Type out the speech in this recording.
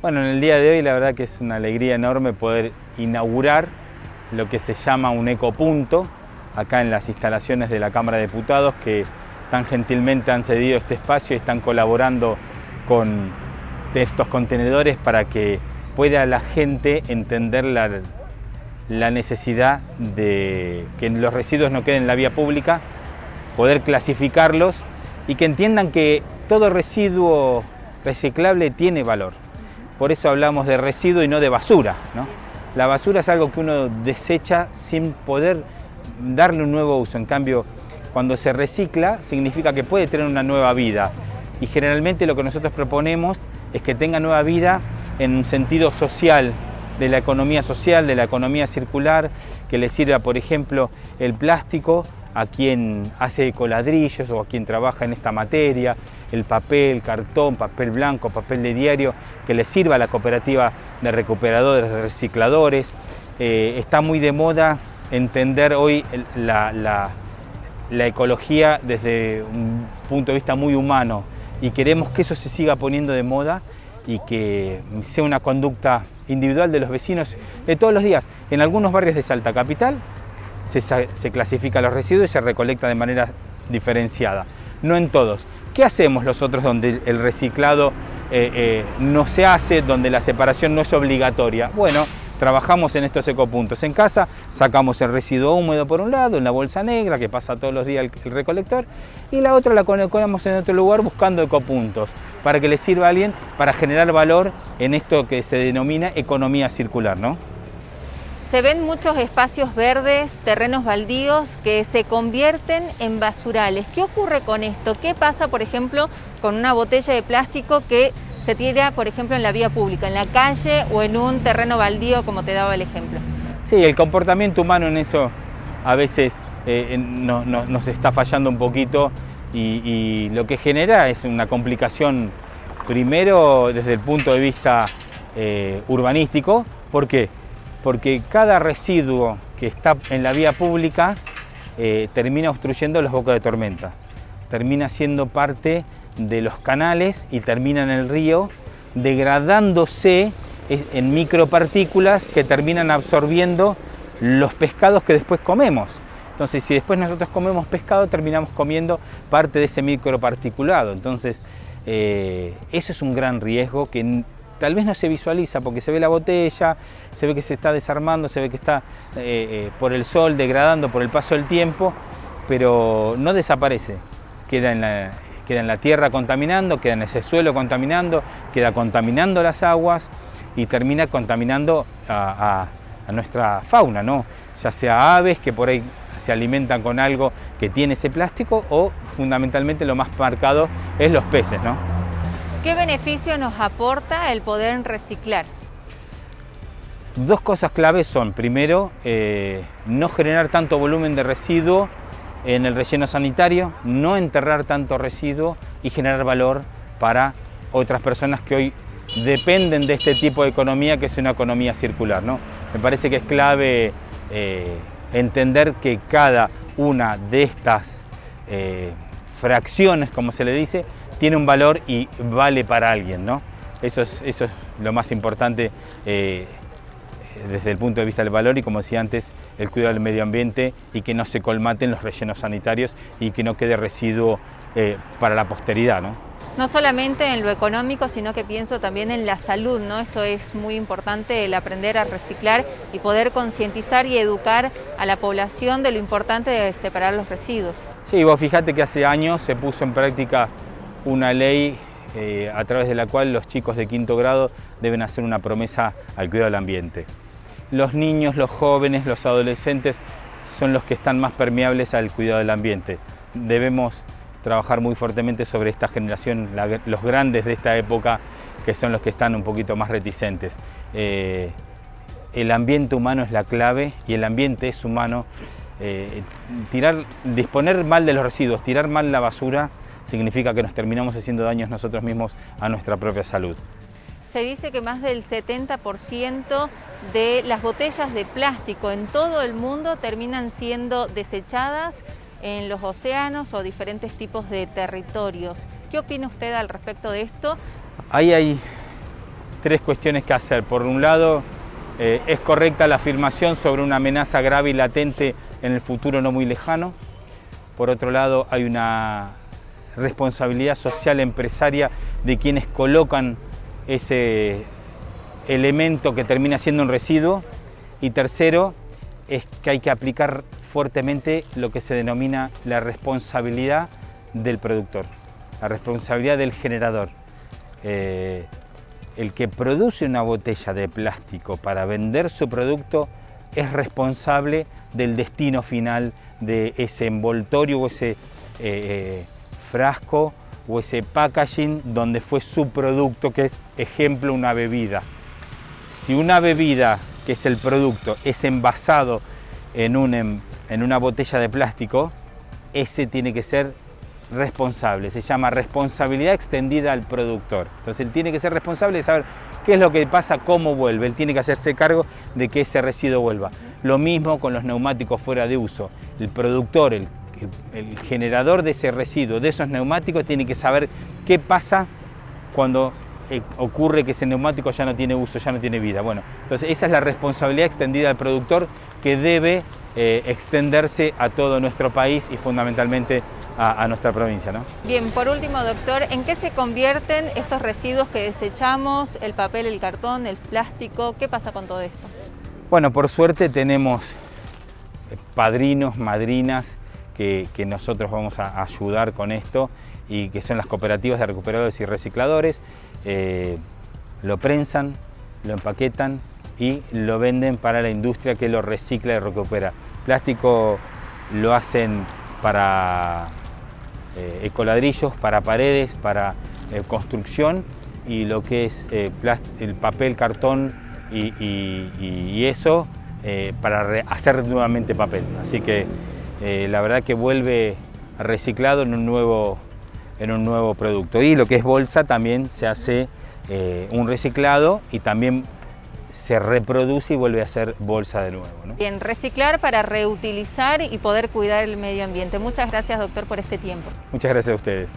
Bueno, en el día de hoy la verdad que es una alegría enorme poder inaugurar lo que se llama un ecopunto acá en las instalaciones de la Cámara de Diputados, que tan gentilmente han cedido este espacio y están colaborando con estos contenedores para que pueda la gente entender la necesidad de que los residuos no queden en la vía pública, poder clasificarlos y que entiendan que todo residuo reciclable tiene valor. Por eso hablamos de residuo y no de basura, ¿no? La basura es algo que uno desecha sin poder darle un nuevo uso. En cambio, cuando se recicla, significa que puede tener una nueva vida. Y generalmente lo que nosotros proponemos es que tenga nueva vida en un sentido social, de la economía social, de la economía circular, que le sirva, por ejemplo, el plástico a quien hace ecoladrillos o a quien trabaja en esta materia, el papel, cartón, papel blanco, papel de diario, que le sirva a la cooperativa de recuperadores, de recicladores. Está muy de moda entender hoy la ecología desde un punto de vista muy humano y queremos que eso se siga poniendo de moda y que sea una conducta individual de los vecinos de todos los días. En algunos barrios de Salta Capital se clasifican los residuos y se recolecta de manera diferenciada, no en todos. ¿Qué hacemos los otros donde el reciclado no se hace, donde la separación no es obligatoria? Bueno, trabajamos en estos ecopuntos. En casa sacamos el residuo húmedo por un lado, en la bolsa negra que pasa todos los días el recolector, y la otra la colocamos en otro lugar buscando ecopuntos, para que le sirva a alguien para generar valor en esto que se denomina economía circular, ¿no? Se ven muchos espacios verdes, terrenos baldíos que se convierten en basurales. ¿Qué ocurre con esto? ¿Qué pasa, por ejemplo, con una botella de plástico que se tira, por ejemplo, en la vía pública, en la calle o en un terreno baldío, como te daba el ejemplo? Sí, el comportamiento humano en eso a veces nos está fallando un poquito y lo que genera es una complicación, primero desde el punto de vista urbanístico. ¿Por qué? Porque cada residuo que está en la vía pública termina obstruyendo los bocas de tormenta, termina siendo parte de los canales y termina en el río, degradándose en micropartículas que terminan absorbiendo los pescados que después comemos. Entonces, si después nosotros comemos pescado, terminamos comiendo parte de ese microparticulado. Entonces, eso es un gran riesgo que tal vez no se visualiza porque se ve la botella, se ve que se está desarmando, se ve que está por el sol degradando, por el paso del tiempo, pero no desaparece, queda en la tierra contaminando, queda en ese suelo contaminando, queda contaminando las aguas y termina contaminando a nuestra fauna, ¿no? Ya sea aves que por ahí se alimentan con algo que tiene ese plástico o fundamentalmente lo más marcado es los peces, ¿no? ¿Qué beneficio nos aporta el poder reciclar? Dos cosas claves son, primero, no generar tanto volumen de residuo en el relleno sanitario, no enterrar tanto residuo y generar valor para otras personas que hoy dependen de este tipo de economía, que es una economía circular, ¿no? Me parece que es clave entender que cada una de estas fracciones, como se le dice, tiene un valor y vale para alguien, ¿no? Eso es lo más importante desde el punto de vista del valor y, como decía antes, el cuidado del medio ambiente y que no se colmaten los rellenos sanitarios y que no quede residuo para la posteridad, ¿no? No solamente en lo económico, sino que pienso también en la salud, ¿no? Esto es muy importante, el aprender a reciclar y poder concientizar y educar a la población de lo importante de separar los residuos. Sí, vos fijate que hace años se puso en práctica una ley a través de la cual los chicos de 5º grado deben hacer una promesa al cuidado del ambiente. Los niños, los jóvenes, los adolescentes son los que están más permeables al cuidado del ambiente. Debemos trabajar muy fuertemente sobre esta generación, los grandes de esta época, que son los que están un poquito más reticentes. El ambiente humano es la clave y el ambiente es humano. Disponer mal de los residuos, tirar mal la basura, significa que nos terminamos haciendo daños nosotros mismos a nuestra propia salud. Se dice que más del 70% de las botellas de plástico en todo el mundo terminan siendo desechadas en los océanos o diferentes tipos de territorios. ¿Qué opina usted al respecto de esto? Ahí hay tres cuestiones que hacer. Por un lado, es correcta la afirmación sobre una amenaza grave y latente en el futuro no muy lejano. Por otro lado, hay una responsabilidad social empresaria de quienes colocan ese elemento que termina siendo un residuo. Y tercero, es que hay que aplicar fuertemente lo que se denomina la responsabilidad del productor, la responsabilidad del generador. El que produce una botella de plástico para vender su producto es responsable del destino final de ese envoltorio o ese frasco o ese packaging donde fue su producto, que es, ejemplo, una bebida. Si una bebida, que es el producto, es envasado en una botella de plástico, ese tiene que ser responsable, se llama responsabilidad extendida al productor. Entonces él tiene que ser responsable de saber qué es lo que pasa, cómo vuelve, él tiene que hacerse cargo de que ese residuo vuelva. Lo mismo con los neumáticos fuera de uso. El productor, el generador de ese residuo, de esos neumáticos, tiene que saber qué pasa cuando ocurre que ese neumático ya no tiene uso, ya no tiene vida. Bueno, entonces esa es la responsabilidad extendida al productor que debe extenderse a todo nuestro país y fundamentalmente a nuestra provincia, ¿no? Bien, por último, doctor, ¿en qué se convierten estos residuos que desechamos, el papel, el cartón, el plástico? ¿Qué pasa con todo esto? Bueno, por suerte tenemos padrinos, madrinas que nosotros vamos a ayudar con esto, y que son las cooperativas de recuperadores y recicladores. Lo prensan, lo empaquetan y lo venden para la industria que lo recicla y recupera. Plástico lo hacen para ecoladrillos, para paredes, para construcción, y lo que es el papel, cartón y eso para hacer nuevamente papel. Así que la verdad que vuelve reciclado en un nuevo producto. Y lo que es bolsa también se hace un reciclado y también se reproduce y vuelve a ser bolsa de nuevo, ¿no? Bien, reciclar para reutilizar y poder cuidar el medio ambiente. Muchas gracias, doctor, por este tiempo. Muchas gracias a ustedes.